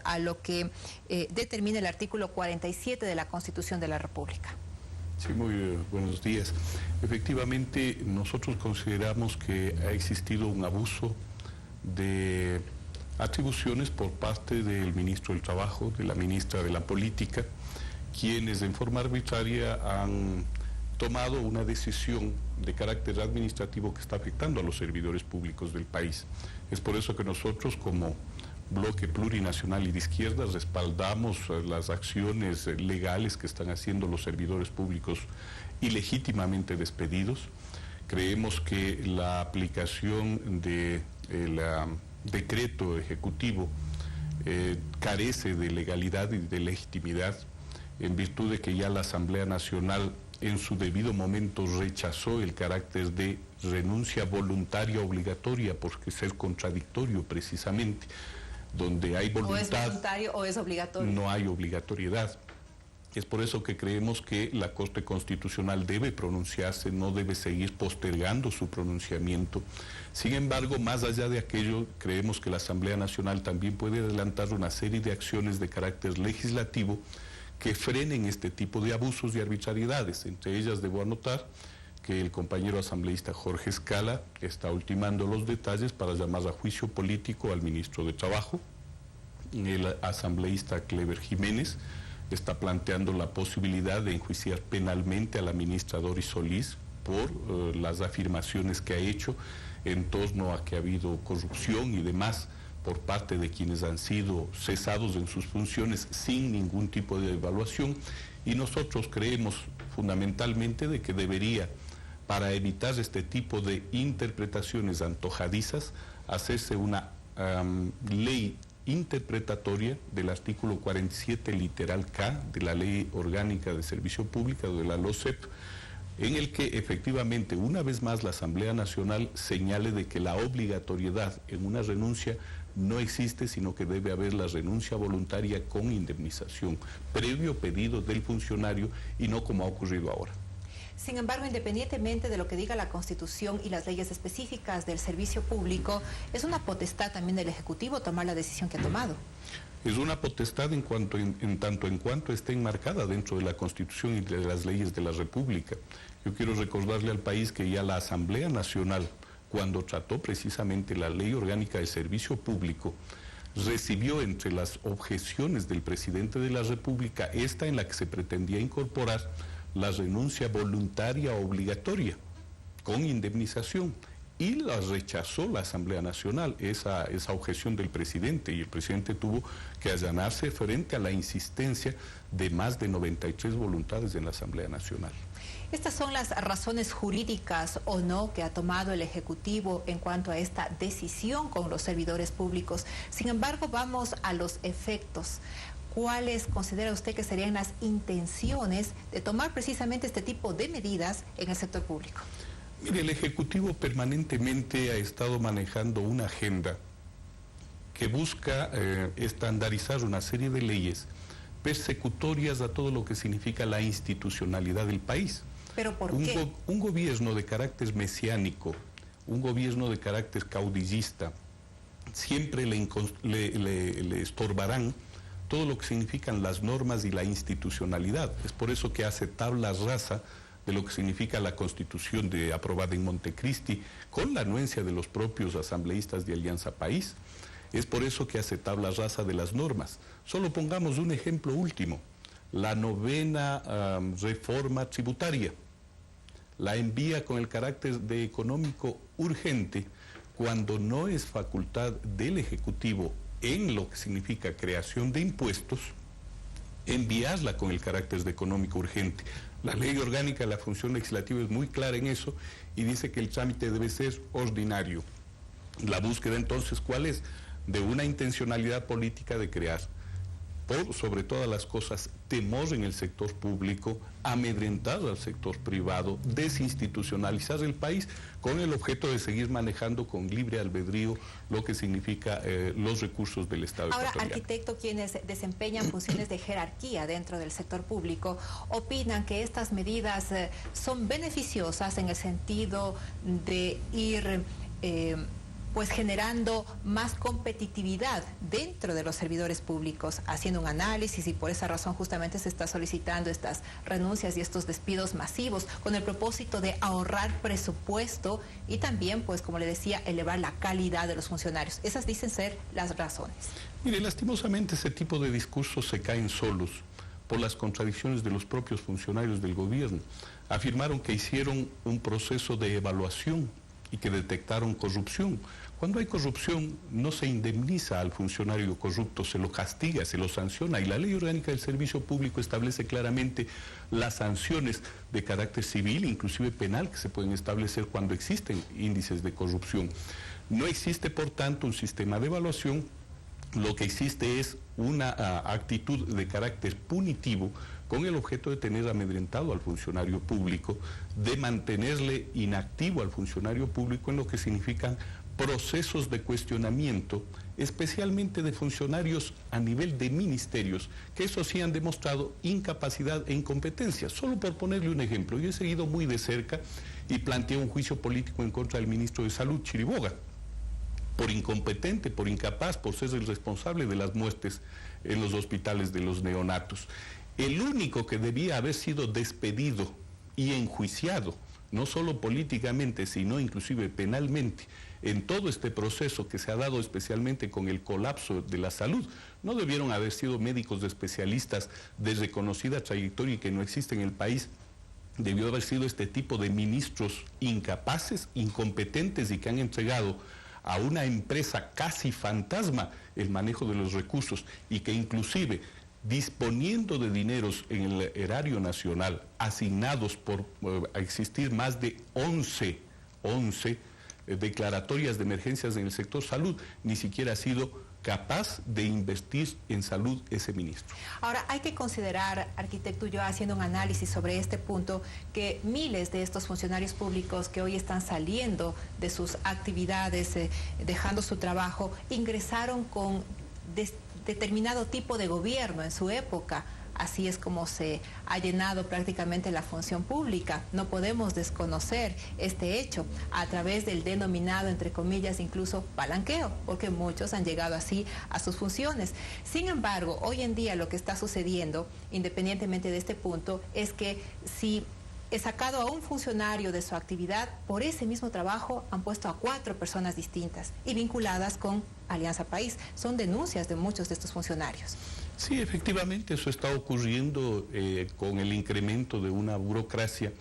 a lo que determina el artículo 47 de la Constitución de la República. Sí, muy buenos días. Efectivamente, nosotros consideramos que ha existido un abuso de atribuciones por parte del ministro del Trabajo, de la ministra de la Política, quienes en forma arbitraria han tomado una decisión de carácter administrativo que está afectando a los servidores públicos del país. Es por eso que nosotros, como bloque plurinacional y de izquierda, respaldamos las acciones legales que están haciendo los servidores públicos ilegítimamente despedidos. Creemos que la aplicación del decreto ejecutivo carece de legalidad y de legitimidad, en virtud de que ya la Asamblea Nacional en su debido momento rechazó el carácter de renuncia voluntaria obligatoria, porque es contradictorio precisamente. Donde hay voluntad, o es voluntario o es obligatorio. No hay obligatoriedad. Es por eso que creemos que la Corte Constitucional debe pronunciarse, no debe seguir postergando su pronunciamiento. Sin embargo, más allá de aquello, creemos que la Asamblea Nacional también puede adelantar una serie de acciones de carácter legislativo que frenen este tipo de abusos y arbitrariedades. Entre ellas debo anotar que el compañero asambleísta Jorge Escala está ultimando los detalles para llamar a juicio político al ministro de Trabajo. El asambleísta Clever Jiménez está planteando la posibilidad de enjuiciar penalmente a la ministra Doris Solís por las afirmaciones que ha hecho en torno a que ha habido corrupción y demás por parte de quienes han sido cesados en sus funciones sin ningún tipo de evaluación, y nosotros creemos fundamentalmente de que debería, para evitar este tipo de interpretaciones antojadizas, hacerse una ley interpretatoria del artículo 47 literal K de la Ley Orgánica de Servicio Público, de la LOSEP, en el que efectivamente una vez más la Asamblea Nacional señale de que la obligatoriedad en una renuncia no existe, sino que debe haber la renuncia voluntaria con indemnización, previo pedido del funcionario y no como ha ocurrido ahora. Sin embargo, independientemente de lo que diga la Constitución y las leyes específicas del servicio público, es una potestad también del Ejecutivo tomar la decisión que ha tomado. Es una potestad en tanto en cuanto esté enmarcada dentro de la Constitución y de las leyes de la República. Yo quiero recordarle al país que ya la Asamblea Nacional, cuando trató precisamente la Ley Orgánica de Servicio Público, recibió entre las objeciones del presidente de la República esta en la que se pretendía incorporar la renuncia voluntaria obligatoria con indemnización, y la rechazó la Asamblea Nacional, esa objeción del presidente, y el presidente tuvo que allanarse frente a la insistencia de más de 93 voluntades en la Asamblea Nacional. ¿Estas son las razones jurídicas o no que ha tomado el Ejecutivo en cuanto a esta decisión con los servidores públicos? Sin embargo, vamos a los efectos. ¿Cuáles considera usted que serían las intenciones de tomar precisamente este tipo de medidas en el sector público? Mire, el Ejecutivo permanentemente ha estado manejando una agenda que busca estandarizar una serie de leyes persecutorias a todo lo que significa la institucionalidad del país. ¿Pero por qué? Un gobierno de carácter mesiánico, un gobierno de carácter caudillista, siempre le estorbarán todo lo que significan las normas y la institucionalidad. Es por eso que hace tabla rasa de lo que significa la Constitución aprobada en Montecristi, con la anuencia de los propios asambleístas de Alianza País. Es por eso que hace tabla rasa de las normas. Solo pongamos un ejemplo último: la 9ª reforma tributaria. La envía con el carácter de económico urgente, cuando no es facultad del Ejecutivo en lo que significa creación de impuestos, enviarla con el carácter de económico urgente. La Ley Orgánica de la Función Legislativa es muy clara en eso y dice que el trámite debe ser ordinario. La búsqueda entonces, ¿cuál es? De una intencionalidad política de crear, por sobre todas las cosas, temor en el sector público, amedrentar al sector privado, desinstitucionalizar el país con el objeto de seguir manejando con libre albedrío lo que significa los recursos del Estado ecuatoriano. Ahora, arquitecto, quienes desempeñan funciones de jerarquía dentro del sector público opinan que estas medidas son beneficiosas en el sentido de ir pues generando más competitividad dentro de los servidores públicos, haciendo un análisis, y por esa razón justamente se está solicitando estas renuncias y estos despidos masivos con el propósito de ahorrar presupuesto y también, pues como le decía, elevar la calidad de los funcionarios. Esas dicen ser las razones. Mire, lastimosamente ese tipo de discursos se caen solos por las contradicciones de los propios funcionarios del gobierno. Afirmaron que hicieron un proceso de evaluación y que detectaron corrupción. Cuando hay corrupción no se indemniza al funcionario corrupto, se lo castiga, se lo sanciona, y la Ley Orgánica del Servicio Público establece claramente las sanciones de carácter civil, inclusive penal, que se pueden establecer cuando existen índices de corrupción. No existe, por tanto, un sistema de evaluación. Lo que existe es una actitud de carácter punitivo con el objeto de tener amedrentado al funcionario público, de mantenerle inactivo al funcionario público en lo que significan procesos de cuestionamiento, especialmente de funcionarios a nivel de ministerios, que eso sí han demostrado incapacidad e incompetencia. Solo por ponerle un ejemplo, yo he seguido muy de cerca y planteé un juicio político en contra del ministro de Salud, Chiriboga, por incompetente, por incapaz, por ser el responsable de las muertes en los hospitales de los neonatos. El único que debía haber sido despedido y enjuiciado, no solo políticamente, sino inclusive penalmente, en todo este proceso que se ha dado especialmente con el colapso de la salud, no debieron haber sido médicos especialistas de reconocida trayectoria y que no existe en el país. Debió haber sido este tipo de ministros incapaces, incompetentes, y que han entregado a una empresa casi fantasma el manejo de los recursos, y que inclusive disponiendo de dineros en el erario nacional asignados por existir más de 11 declaratorias de emergencias en el sector salud, ni siquiera ha sido capaz de investir en salud ese ministro. Ahora, hay que considerar, arquitecto, yo haciendo un análisis sobre este punto, que miles de estos funcionarios públicos que hoy están saliendo de sus actividades, dejando su trabajo, ingresaron con determinado tipo de gobierno en su época. Así es como se ha llenado prácticamente la función pública. No podemos desconocer este hecho a través del denominado, entre comillas, incluso palanqueo, porque muchos han llegado así a sus funciones. Sin embargo, hoy en día lo que está sucediendo, independientemente de este punto, es que si he sacado a un funcionario de su actividad, por ese mismo trabajo han puesto a 4 personas distintas y vinculadas con Alianza País. Son denuncias de muchos de estos funcionarios. Sí, efectivamente, eso está ocurriendo con el incremento de una burocracia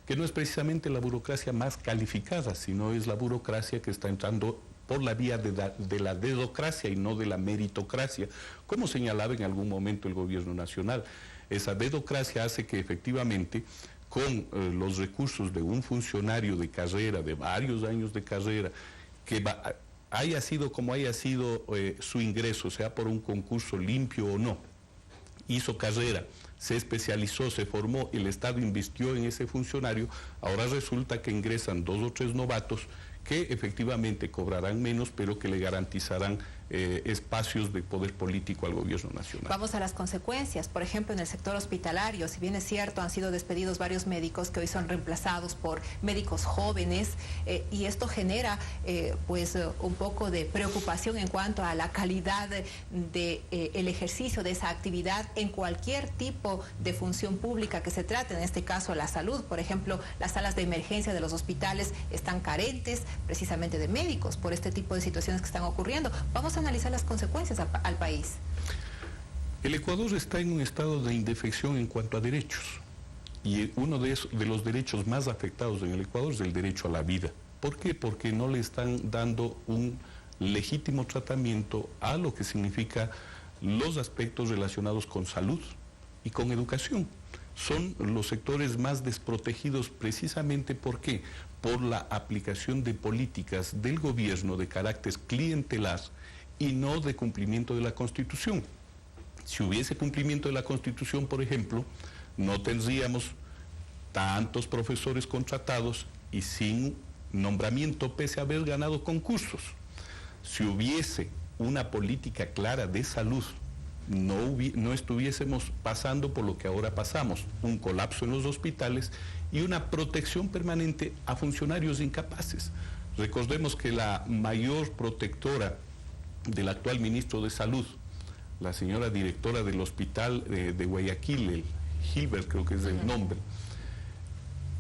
que no es precisamente la burocracia más calificada, sino es la burocracia que está entrando por la vía de la dedocracia y no de la meritocracia, como señalaba en algún momento el gobierno nacional. Esa dedocracia hace que efectivamente con los recursos de un funcionario de carrera, de varios años de carrera, que haya sido como haya sido su ingreso, sea por un concurso limpio o no, hizo carrera, se especializó, se formó, el Estado invirtió en ese funcionario, ahora resulta que ingresan 2 o 3 novatos que efectivamente cobrarán menos, pero que le garantizarán espacios de poder político al gobierno nacional. Vamos a las consecuencias. Por ejemplo, en el sector hospitalario, si bien es cierto, han sido despedidos varios médicos que hoy son reemplazados por médicos jóvenes, y esto genera pues un poco de preocupación en cuanto a la calidad de el ejercicio de esa actividad en cualquier tipo de función pública que se trate, en este caso la salud. Por ejemplo, las salas de emergencia de los hospitales están carentes precisamente de médicos por este tipo de situaciones que están ocurriendo. Vamos a analizar las consecuencias al país. El Ecuador está en un estado de indefección en cuanto a derechos, y uno de los derechos más afectados en el Ecuador es el derecho a la vida. ¿Por qué? Porque no le están dando un legítimo tratamiento a lo que significa los aspectos relacionados con salud y con educación. Son los sectores más desprotegidos precisamente ¿por qué? Por la aplicación de políticas del gobierno de carácter clientelar y no de cumplimiento de la Constitución. Si hubiese cumplimiento de la Constitución, por ejemplo, no tendríamos tantos profesores contratados y sin nombramiento pese a haber ganado concursos. Si hubiese una política clara de salud, no estuviésemos pasando por lo que ahora pasamos, un colapso en los hospitales y una protección permanente a funcionarios incapaces. Recordemos que la mayor protectora del actual ministro de Salud, la señora directora del hospital de Guayaquil, el Gilbert creo que es el nombre,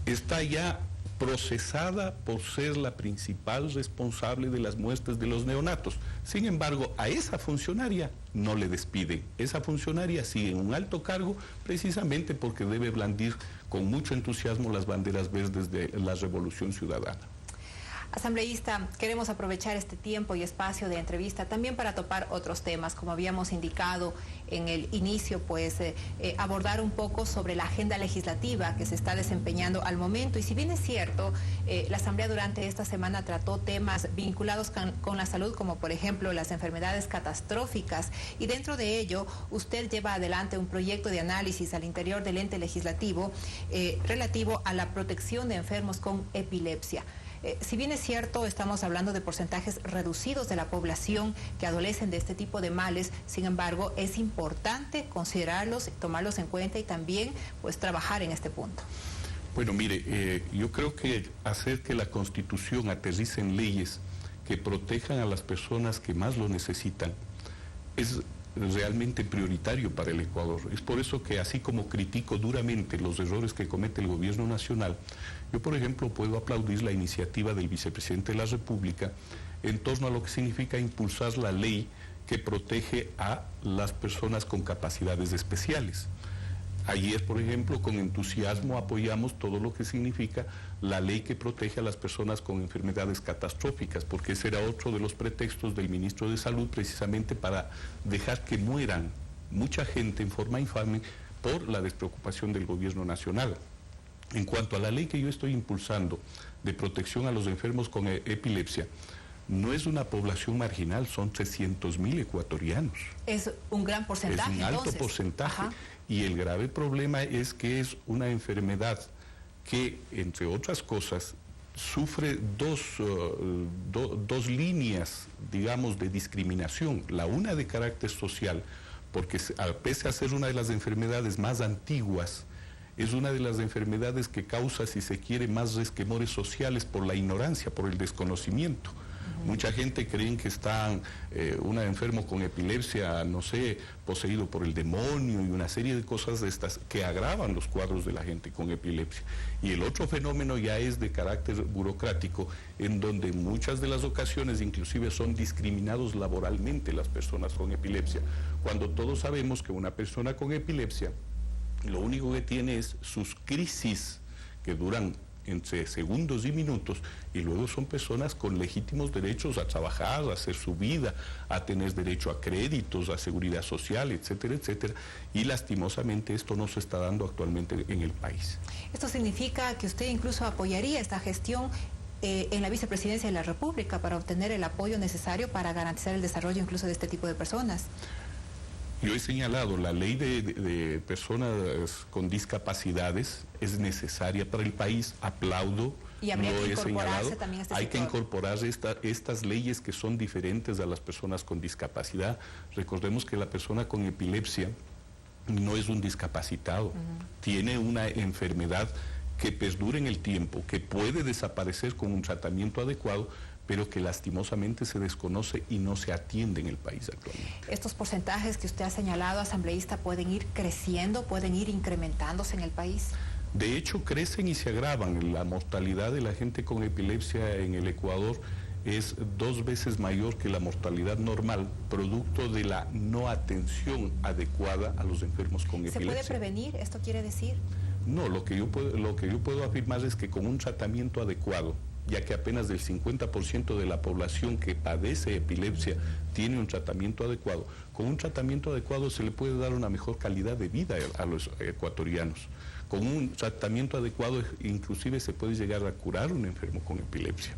está ya procesada por ser la principal responsable de las muertes de los neonatos. Sin embargo, a esa funcionaria no le despiden. Esa funcionaria sigue en un alto cargo precisamente porque debe blandir con mucho entusiasmo las banderas verdes de la Revolución Ciudadana. Asambleísta, queremos aprovechar este tiempo y espacio de entrevista también para topar otros temas, como habíamos indicado en el inicio, pues abordar un poco sobre la agenda legislativa que se está desempeñando al momento. Y si bien es cierto, la Asamblea durante esta semana trató temas vinculados con la salud, como por ejemplo las enfermedades catastróficas, y dentro de ello usted lleva adelante un proyecto de análisis al interior del ente legislativo relativo a la protección de enfermos con epilepsia. Si bien es cierto, estamos hablando de porcentajes reducidos de la población que adolecen de este tipo de males, sin embargo, es importante considerarlos, tomarlos en cuenta y también pues trabajar en este punto. Bueno, mire, yo creo que hacer que la Constitución aterrice en leyes que protejan a las personas que más lo necesitan es realmente prioritario para el Ecuador. Es por eso que, así como critico duramente los errores que comete el gobierno nacional, yo, por ejemplo, puedo aplaudir la iniciativa del vicepresidente de la República en torno a lo que significa impulsar la ley que protege a las personas con capacidades especiales. Ayer, por ejemplo, con entusiasmo apoyamos todo lo que significa la ley que protege a las personas con enfermedades catastróficas, porque ese era otro de los pretextos del ministro de Salud, precisamente para dejar que mueran mucha gente en forma infame por la despreocupación del gobierno nacional. En cuanto a la ley que yo estoy impulsando de protección a los enfermos con epilepsia, no es una población marginal, son 300.000 ecuatorianos. Es un gran porcentaje. Es un alto porcentaje. Ajá. Y el grave problema es que es una enfermedad que, entre otras cosas, sufre dos líneas, digamos, de discriminación. La una de carácter social, porque pese a ser una de las enfermedades más antiguas, es una de las enfermedades que causa, si se quiere, más resquemores sociales por la ignorancia, por el desconocimiento. Mucha gente cree que está un enfermo con epilepsia, no sé, poseído por el demonio y una serie de cosas de estas que agravan los cuadros de la gente con epilepsia. Y el otro fenómeno ya es de carácter burocrático, en donde en muchas de las ocasiones inclusive son discriminados laboralmente las personas con epilepsia, cuando todos sabemos que una persona con epilepsia lo único que tiene es sus crisis que duran entre segundos y minutos, y luego son personas con legítimos derechos a trabajar, a hacer su vida, a tener derecho a créditos, a seguridad social, etcétera, etcétera, y lastimosamente esto no se está dando actualmente en el país. Esto significa que usted incluso apoyaría esta gestión en la vicepresidencia de la República para obtener el apoyo necesario para garantizar el desarrollo incluso de este tipo de personas. Yo he señalado, la ley de personas con discapacidades es necesaria para el país, aplaudo, y habría que incorporarse también este hay que incorporar estas leyes que son diferentes a las personas con discapacidad. Recordemos que la persona con epilepsia no es un discapacitado, tiene una enfermedad que perdura en el tiempo, que puede desaparecer con un tratamiento adecuado, pero que lastimosamente se desconoce y no se atiende en el país actualmente. ¿Estos porcentajes que usted ha señalado, asambleísta, pueden ir creciendo, pueden ir incrementándose en el país? De hecho, crecen y se agravan. La mortalidad de la gente con epilepsia en el Ecuador es 2 veces mayor que la mortalidad normal, producto de la no atención adecuada a los enfermos con epilepsia. ¿Se puede prevenir? ¿Esto quiere decir? No, lo que yo puedo afirmar es que con un tratamiento adecuado, ya que apenas del 50% de la población que padece epilepsia tiene un tratamiento adecuado, con un tratamiento adecuado se le puede dar una mejor calidad de vida a los ecuatorianos. Con un tratamiento adecuado inclusive se puede llegar a curar un enfermo con epilepsia.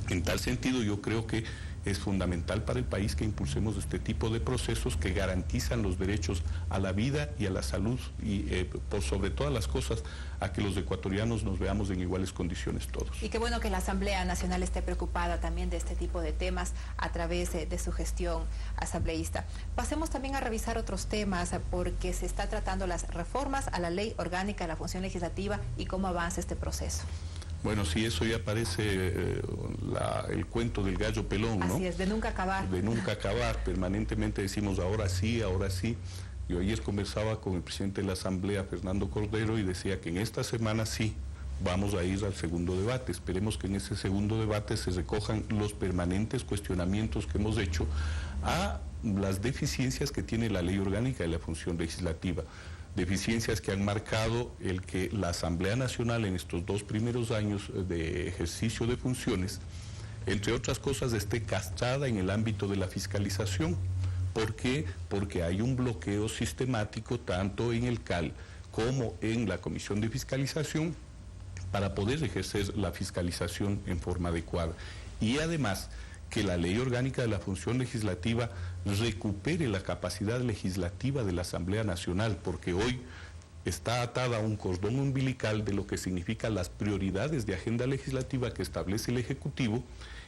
En tal sentido, yo creo que es fundamental para el país que impulsemos este tipo de procesos que garantizan los derechos a la vida y a la salud y por sobre todas las cosas a que los ecuatorianos nos veamos en iguales condiciones todos. Y qué bueno que la Asamblea Nacional esté preocupada también de este tipo de temas a través de su gestión asambleísta. Pasemos también a revisar otros temas porque se está tratando las reformas a la Ley Orgánica de la Función Legislativa y cómo avanza este proceso. Bueno, sí, eso ya parece el cuento del gallo pelón, ¿no? Así es, de nunca acabar. De nunca acabar, permanentemente decimos ahora sí, ahora sí. Yo ayer conversaba con el presidente de la Asamblea, Fernando Cordero, y decía que en esta semana sí vamos a ir al segundo debate. Esperemos que en ese segundo debate se recojan los permanentes cuestionamientos que hemos hecho a las deficiencias que tiene la ley orgánica de la función legislativa. Deficiencias que han marcado el que la Asamblea Nacional en estos 2 primeros años de ejercicio de funciones, entre otras cosas, esté castrada en el ámbito de la fiscalización. ¿Por qué? Porque hay un bloqueo sistemático tanto en el CAL como en la Comisión de Fiscalización para poder ejercer la fiscalización en forma adecuada. Y además, que la ley orgánica de la función legislativa recupere la capacidad legislativa de la Asamblea Nacional, porque hoy está atada a un cordón umbilical de lo que significan las prioridades de agenda legislativa que establece el Ejecutivo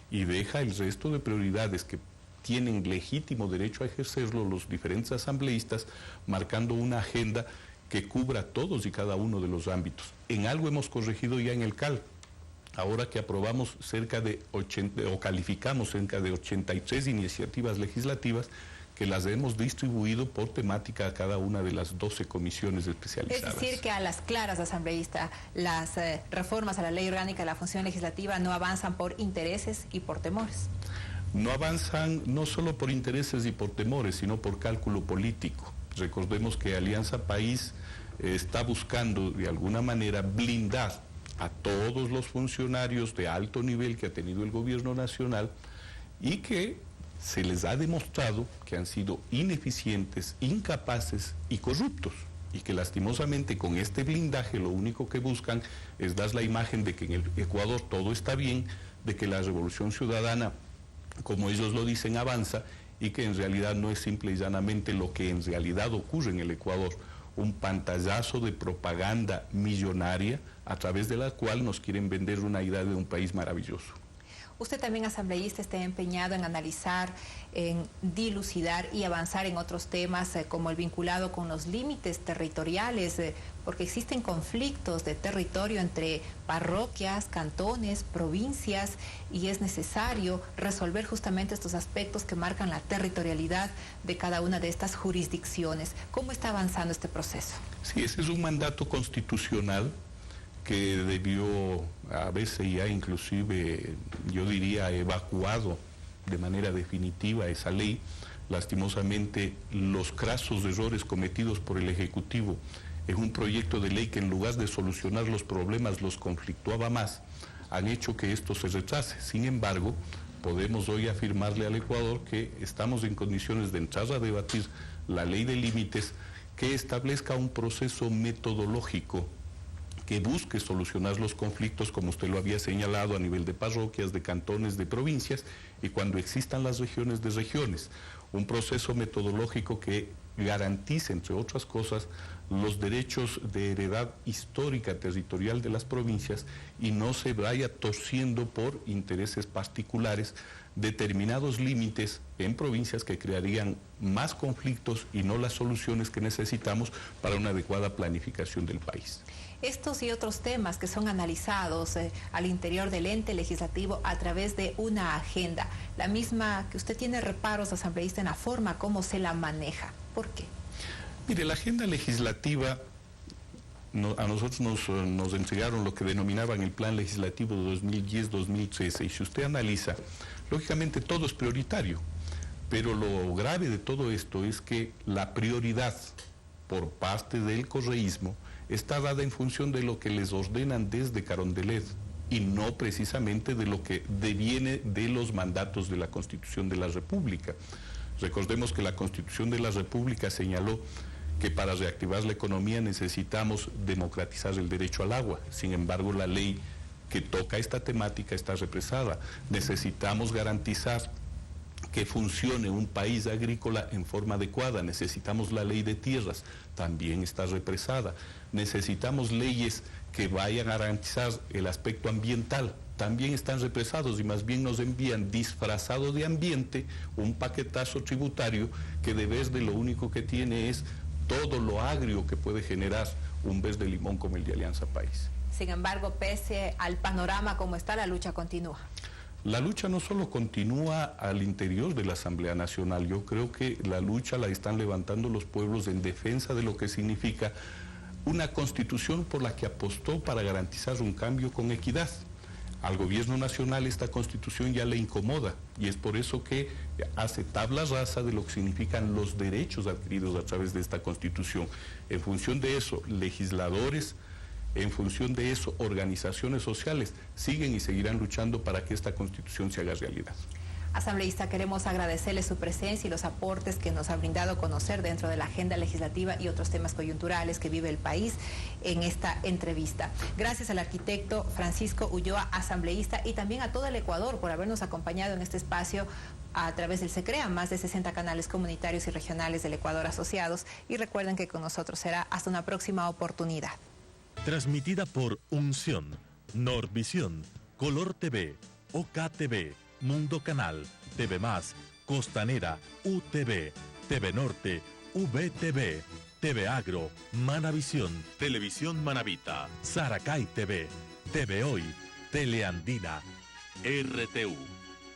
y deja el resto de prioridades que tienen legítimo derecho a ejercerlo los diferentes asambleístas, marcando una agenda que cubra todos y cada uno de los ámbitos. En algo hemos corregido ya en el CAL. Ahora que aprobamos calificamos cerca de 83 iniciativas legislativas que las hemos distribuido por temática a cada una de las 12 comisiones especializadas. Es decir, que a las claras, asambleísta, las reformas a la ley orgánica de la función legislativa no avanzan por intereses y por temores. No avanzan no solo por intereses y por temores, sino por cálculo político. Recordemos que Alianza País está buscando de alguna manera blindar a todos los funcionarios de alto nivel que ha tenido el gobierno nacional y que se les ha demostrado que han sido ineficientes, incapaces y corruptos, y que lastimosamente con este blindaje lo único que buscan es dar la imagen de que en el Ecuador todo está bien, de que la revolución ciudadana, como ellos lo dicen, avanza, y que en realidad no es simple y llanamente lo que en realidad ocurre en el Ecuador, un pantallazo de propaganda millonaria a través de la cual nos quieren vender una idea de un país maravilloso. Usted también, asambleísta, está empeñado en analizar, en dilucidar y avanzar en otros temas como el vinculado con los límites territoriales, porque existen conflictos de territorio entre parroquias, cantones, provincias, y es necesario resolver justamente estos aspectos que marcan la territorialidad de cada una de estas jurisdicciones. ¿Cómo está avanzando este proceso? Sí, ese es un mandato constitucional que debió haberse ya inclusive, yo diría, evacuado de manera definitiva esa ley. Lastimosamente, los crasos errores cometidos por el Ejecutivo en un proyecto de ley que en lugar de solucionar los problemas los conflictuaba más, han hecho que esto se retrase. Sin embargo, podemos hoy afirmarle al Ecuador que estamos en condiciones de entrar a debatir la ley de límites que establezca un proceso metodológico que busque solucionar los conflictos, como usted lo había señalado, a nivel de parroquias, de cantones, de provincias, y cuando existan las regiones, de regiones. Un proceso metodológico que garantice, entre otras cosas, los derechos de heredad histórica territorial de las provincias y no se vaya torciendo por intereses particulares determinados límites en provincias que crearían más conflictos y no las soluciones que necesitamos para una adecuada planificación del país. Estos y otros temas que son analizados al interior del ente legislativo a través de una agenda, la misma que usted tiene reparos, asambleísta, en la forma como se la maneja. ¿Por qué? Mire, la agenda legislativa, a nosotros nos entregaron lo que denominaban el Plan Legislativo de 2010-2013, y si usted analiza, lógicamente todo es prioritario, pero lo grave de todo esto es que la prioridad por parte del correísmo está dada en función de lo que les ordenan desde Carondelet y no precisamente de lo que deviene de los mandatos de la Constitución de la República. Recordemos que la Constitución de la República señaló que para reactivar la economía necesitamos democratizar el derecho al agua. Sin embargo, la ley que toca esta temática está represada. Necesitamos garantizar que funcione un país agrícola en forma adecuada. Necesitamos la ley de tierras, también está represada. Necesitamos leyes que vayan a garantizar el aspecto ambiental, también están represados, y más bien nos envían disfrazado de ambiente un paquetazo tributario que de vez de lo único que tiene es todo lo agrio que puede generar un vez de limón como el de Alianza País. Sin embargo, pese al panorama como está, la lucha continúa. La lucha no solo continúa al interior de la Asamblea Nacional, yo creo que la lucha la están levantando los pueblos en defensa de lo que significa una constitución por la que apostó para garantizar un cambio con equidad. Al gobierno nacional esta constitución ya le incomoda y es por eso que hace tabla rasa de lo que significan los derechos adquiridos a través de esta constitución. En función de eso, legisladores, en función de eso, organizaciones sociales siguen y seguirán luchando para que esta constitución se haga realidad. Asambleísta, queremos agradecerle su presencia y los aportes que nos ha brindado a conocer dentro de la agenda legislativa y otros temas coyunturales que vive el país en esta entrevista. Gracias al arquitecto Francisco Ulloa, asambleísta, y también a todo el Ecuador por habernos acompañado en este espacio a través del SECREA, más de 60 canales comunitarios y regionales del Ecuador asociados. Y recuerden que con nosotros será hasta una próxima oportunidad. Transmitida por Unción, Nordvisión, Color TV, OKTV, Mundo Canal, TV Más, Costanera, UTV, TV Norte, VTV, TV Agro, Manavisión, Televisión Manavita, Saracay TV, TV Hoy, Teleandina, RTU,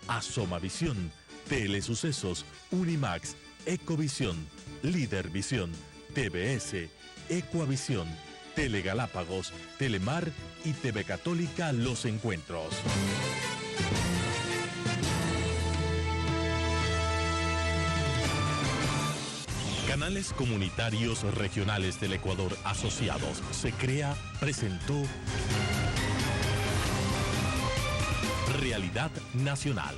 Asomavisión, Telesucesos, Unimax, Ecovisión, Lídervisión, TVS, Ecuavisión, Telegalápagos, Telemar y TV Católica Los Encuentros. Canales comunitarios regionales del Ecuador asociados. SECREA presentó Realidad Nacional.